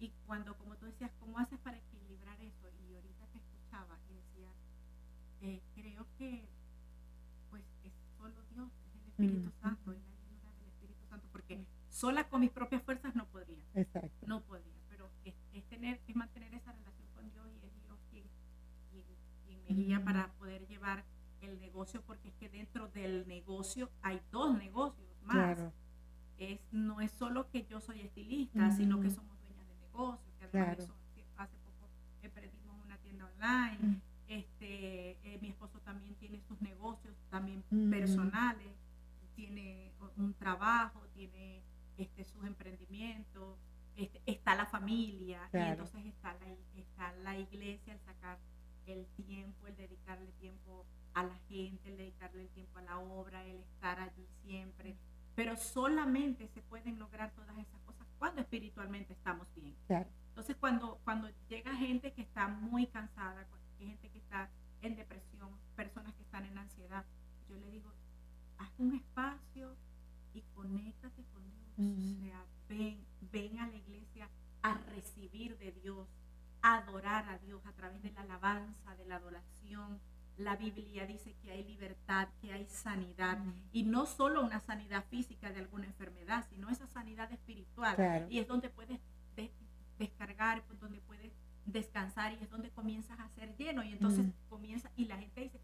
Y cuando, como tú decías, ¿cómo haces para equilibrar eso? Y ahorita te escuchaba y decía, creo que, pues, es solo Dios, es el Espíritu Santo, es la porque sola con mis propias fuerzas no podría. Exacto. No podría, pero es mantener esa relación con Dios y es Dios quien me guía para poder llevar el negocio, porque es que dentro del negocio hay dos negocios más. Claro. No es solo que yo soy estilista, sino que somos dueñas de negocio, que además de eso, hace poco perdimos una tienda online. Mi esposo también tiene sus negocios también personales, tiene un trabajo, tiene sus emprendimientos, está la familia, claro. Y entonces está la iglesia, el sacar el tiempo, el dedicarle tiempo a la gente, el dedicarle el tiempo a la obra, el estar allí siempre, pero solamente se pueden lograr todas esas cosas cuando espiritualmente estamos bien. Claro. Entonces cuando llega gente que está muy cansada, gente que está en depresión, personas que están en ansiedad, yo le digo, haz un espacio y conéctate con Dios. O sea, ven a la iglesia a recibir de Dios, a adorar a Dios a través de la alabanza, de la adoración. La Biblia dice que hay libertad, que hay sanidad, y no solo una sanidad física de alguna enfermedad, sino esa sanidad espiritual. Claro. Y es donde puedes descargar, donde puedes descansar, y es donde comienzas a ser lleno, y entonces comienza, y la gente dice,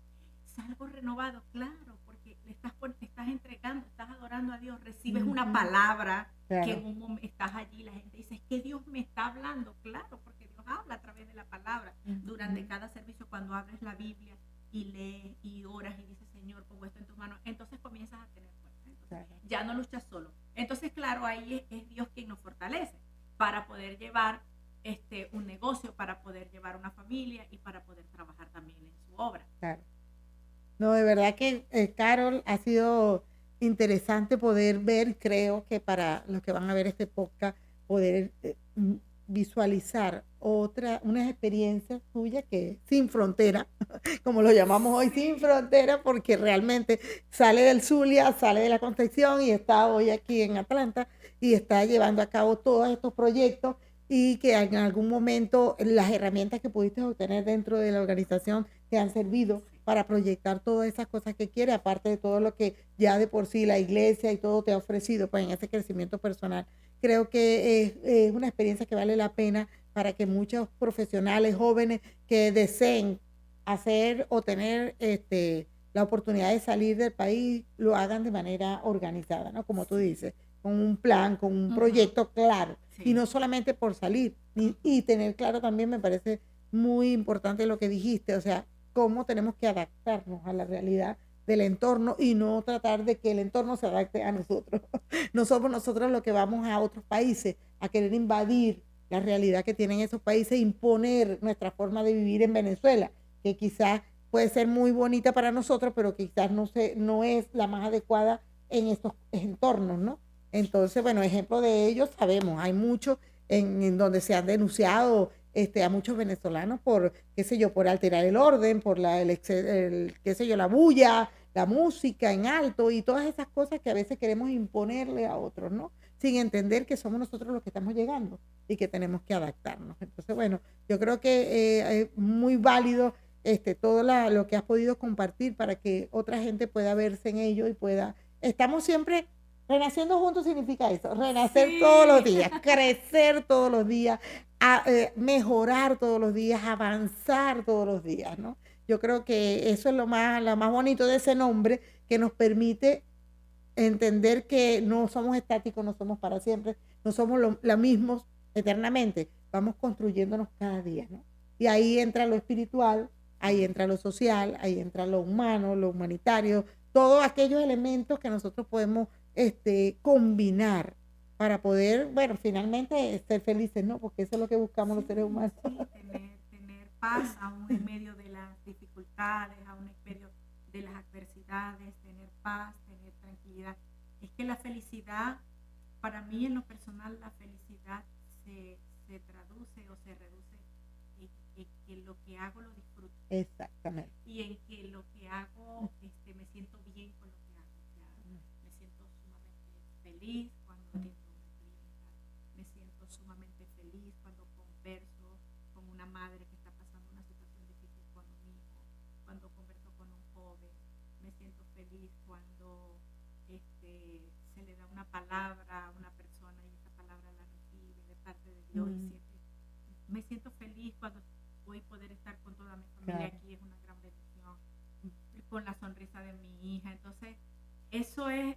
salgo renovado. Claro, porque le estás entregando, estás adorando a Dios, recibes una palabra, claro. Que en un momento estás allí, la gente dice, es que Dios me está hablando. Claro, porque Dios habla a través de la palabra. Durante cada servicio, cuando abres la Biblia y lees y oras y dices, Señor, pongo esto en tus manos, entonces comienzas a tener fuerza. Entonces, claro. Ya no luchas solo. Entonces, claro, ahí es Dios quien nos fortalece para poder llevar un negocio, para poder llevar una familia y para poder trabajar también en su obra. Claro. No, de verdad que, Carol, ha sido interesante poder ver, creo que para los que van a ver este podcast, poder visualizar unas experiencias tuyas que sin frontera, como lo llamamos hoy, sin frontera, porque realmente sale del Zulia, sale de la Concepción y está hoy aquí en Atlanta y está llevando a cabo todos estos proyectos, y que en algún momento las herramientas que pudiste obtener dentro de la organización te han servido para proyectar todas esas cosas que quieres, aparte de todo lo que ya de por sí la iglesia y todo te ha ofrecido, pues en ese crecimiento personal. Creo que es una experiencia que vale la pena para que muchos profesionales jóvenes que deseen hacer o tener la oportunidad de salir del país lo hagan de manera organizada, ¿no? Como tú dices, con un plan, con un proyecto claro, y no solamente por salir, y tener claro también, me parece muy importante lo que dijiste, o sea, cómo tenemos que adaptarnos a la realidad del entorno y no tratar de que el entorno se adapte a nosotros. No somos nosotros los que vamos a otros países a querer invadir la realidad que tienen esos países, imponer nuestra forma de vivir en Venezuela, que quizás puede ser muy bonita para nosotros, pero quizás no es la más adecuada en estos entornos, ¿no? Entonces, bueno, ejemplo de ellos sabemos, hay muchos en donde se han denunciado a muchos venezolanos por, qué sé yo, por alterar el orden, por qué sé yo, la bulla, la música en alto y todas esas cosas que a veces queremos imponerle a otros, ¿no? Sin entender que somos nosotros los que estamos llegando y que tenemos que adaptarnos. Entonces, bueno, yo creo que es muy válido todo lo que has podido compartir para que otra gente pueda verse en ello y pueda... Estamos siempre... Renaciendo juntos significa eso, renacer todos los días, crecer todos los días, mejorar todos los días, avanzar todos los días, ¿no? Yo creo que eso es lo más bonito de ese nombre, que nos permite entender que no somos estáticos, no somos para siempre, no somos los mismos eternamente, vamos construyéndonos cada día, ¿no? Y ahí entra lo espiritual, ahí entra lo social, ahí entra lo humano, lo humanitario, todos aquellos elementos que nosotros podemos combinar para poder, bueno, finalmente ser felices, ¿no? Porque eso es lo que buscamos los seres humanos. Sí, tener paz aún en medio de las dificultades, aún en medio de las adversidades, tener paz, tener tranquilidad. Es que la felicidad, para mí en lo personal, la felicidad se traduce o se reduce en que lo que hago lo disfruto. Exactamente. Y en que lo que hago me siento bien con lo que hago. O sea, me siento sumamente feliz cuando atiendo una clínica, me siento sumamente feliz cuando converso con una madre que está pasando una situación difícil con un hijo, cuando converso con un joven, me siento feliz cuando se le da una palabra a una persona y esa palabra la recibe de parte de Dios y me siento feliz cuando voy a poder estar con toda mi familia aquí, es una gran bendición, con la sonrisa de mi hija. Entonces eso es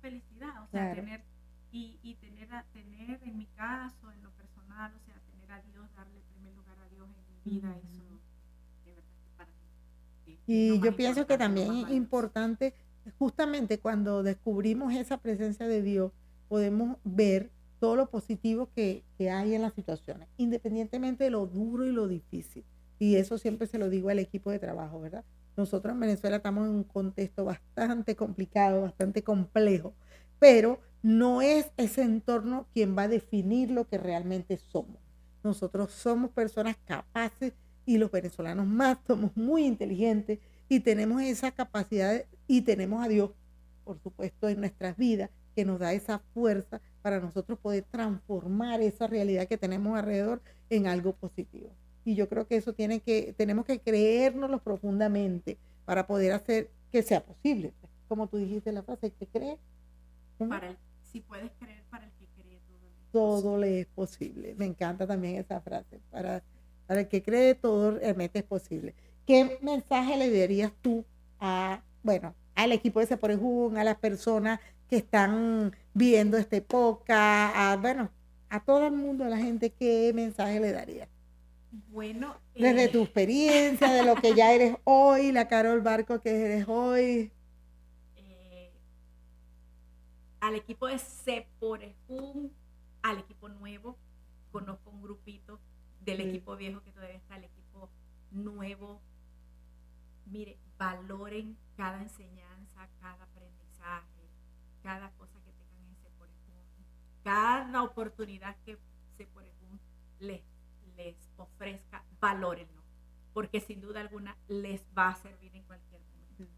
felicidad, o sea, tener en mi caso, en lo personal, o sea, tener a Dios, darle primer lugar a Dios en mi vida, eso de verdad que para mí y yo pienso que también es importante, justamente cuando descubrimos esa presencia de Dios, podemos ver todo lo positivo que hay en las situaciones, independientemente de lo duro y lo difícil. Y eso siempre se lo digo al equipo de trabajo, ¿verdad? Nosotros en Venezuela estamos en un contexto bastante complicado, bastante complejo, pero no es ese entorno quien va a definir lo que realmente somos. Nosotros somos personas capaces, y los venezolanos más somos muy inteligentes y tenemos esa capacidad y tenemos a Dios, por supuesto, en nuestras vidas, que nos da esa fuerza para nosotros poder transformar esa realidad que tenemos alrededor en algo positivo. Y yo creo que eso tenemos que creérnoslo profundamente para poder hacer que sea posible. Como tú dijiste en la frase, que cree. Si puedes creer, para el que cree, todo le es posible. Me encanta también esa frase. Para el que cree, todo realmente es posible. ¿Qué mensaje le darías tú al equipo de Seporejún, a las personas que están viendo este podcast, a todo el mundo, a la gente, qué mensaje le darías? Bueno, desde tu experiencia, de lo que ya eres hoy, la Carol Barco que eres hoy. Al equipo de Seporejún, al equipo nuevo, conozco un grupito del equipo viejo que todavía está, el equipo nuevo. Mire, valoren cada enseñanza, cada aprendizaje, cada cosa que tengan en Seporejún, cada oportunidad que Seporejún les ofrezca, valórenlo, porque sin duda alguna les va a servir en cualquier momento.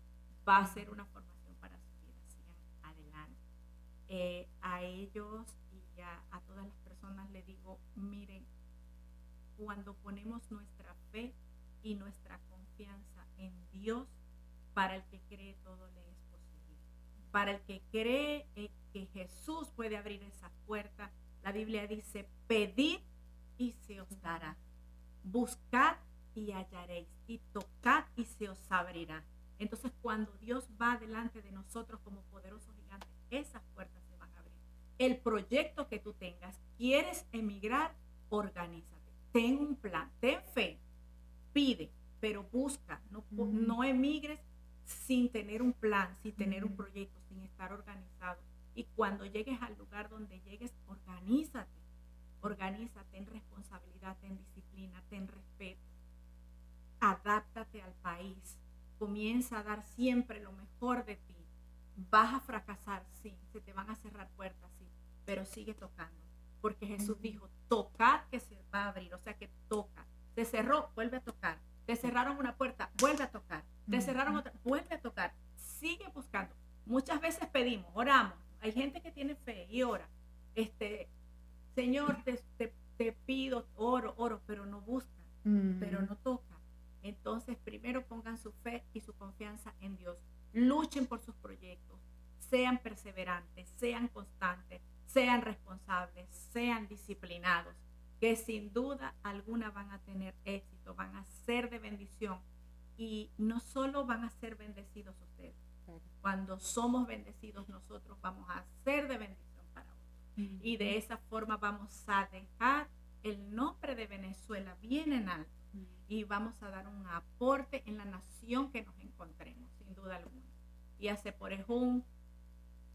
Va a ser una formación para su vida. Sigan adelante. A ellos y a todas las personas les digo, miren, cuando ponemos nuestra fe y nuestra confianza en Dios, para el que cree todo le es posible. Para el que cree que Jesús puede abrir esa puerta, la Biblia dice, pedid y se os dará. Buscad y hallaréis. Y tocad y se os abrirá. Entonces, cuando Dios va delante de nosotros como poderosos gigantes, esas puertas se van a abrir. El proyecto que tú tengas, ¿quieres emigrar? Organízate. Ten un plan, ten fe, pide, pero busca. No emigres sin tener un plan, sin tener un proyecto, sin estar organizado. Y cuando llegues al lugar donde llegues, organízate, ten responsabilidad, ten disciplina, ten respeto. Adáptate al país, comienza a dar siempre lo mejor de ti. Vas a fracasar, sí, se te van a cerrar puertas, sí, pero sigue tocando, porque Jesús dijo, tocad que se va a abrir, o sea que toca. Te cerró, vuelve a tocar. Te cerraron una puerta, vuelve a tocar. Te cerraron otra, vuelve a tocar. Sigue buscando. Muchas veces pedimos, oramos. Hay gente que tiene fe y ora. Señor, te pido, oro, pero no busca, pero no toca. Entonces, primero pongan su fe y su confianza en Dios. Luchen por sus proyectos. Sean perseverantes, sean constantes, sean responsables, sean disciplinados, que sin duda alguna van a tener éxito, van a ser de bendición. Y no solo van a ser bendecidos ustedes. Cuando somos bendecidos nosotros vamos a ser de bendición para otros. Y de esa forma vamos a dejar el nombre de Venezuela bien en alto. Y vamos a dar un aporte en la nación que nos encontremos, sin duda alguna. Y a Seporejún,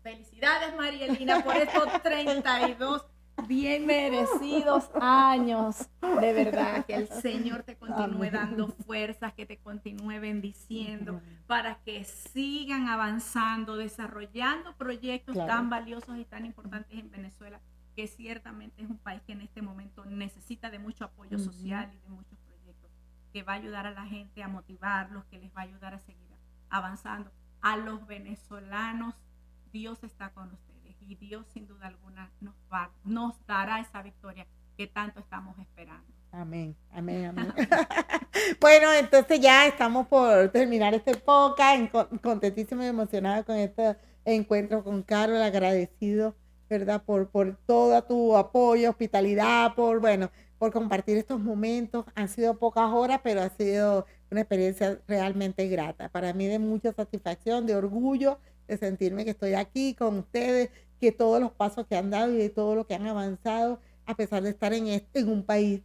felicidades Marielina por estos 32 bien merecidos años. De verdad, que el Señor te continúe dando fuerzas, que te continúe bendiciendo para que sigan avanzando, desarrollando proyectos tan valiosos y tan importantes en Venezuela, que ciertamente es un país que en este momento necesita de mucho apoyo social y de muchos proyectos, que va a ayudar a la gente a motivarlos, que les va a ayudar a seguir avanzando. A los venezolanos, Dios está con ustedes. Y Dios sin duda alguna nos dará esa victoria que tanto estamos esperando. Amén. Bueno, entonces ya estamos por terminar este podcast, contentísima y emocionada con este encuentro con Carol, agradecido, ¿verdad? Por todo tu apoyo, hospitalidad, por compartir estos momentos. Han sido pocas horas, pero ha sido una experiencia realmente grata. Para mí de mucha satisfacción, de orgullo, de sentirme que estoy aquí con ustedes, que todos los pasos que han dado y de todo lo que han avanzado, a pesar de estar en un país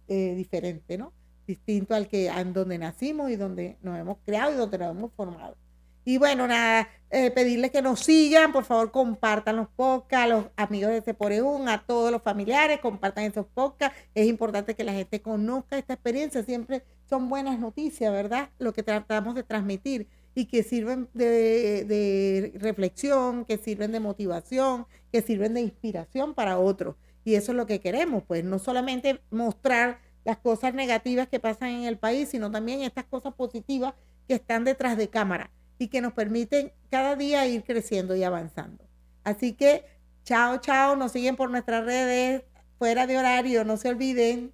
diferente, ¿no? Distinto al que en donde nacimos y donde nos hemos creado y donde nos hemos formado. Y bueno, nada, pedirles que nos sigan, por favor compartan los podcasts, a los amigos de Seporejún, a todos los familiares, compartan esos podcasts. Es importante que la gente conozca esta experiencia, siempre son buenas noticias, ¿verdad? Lo que tratamos de transmitir, y que sirven de reflexión, que sirven de motivación, que sirven de inspiración para otros. Y eso es lo que queremos, pues no solamente mostrar las cosas negativas que pasan en el país, sino también estas cosas positivas que están detrás de cámara y que nos permiten cada día ir creciendo y avanzando. Así que chao, nos siguen por nuestras redes, fuera de horario, no se olviden.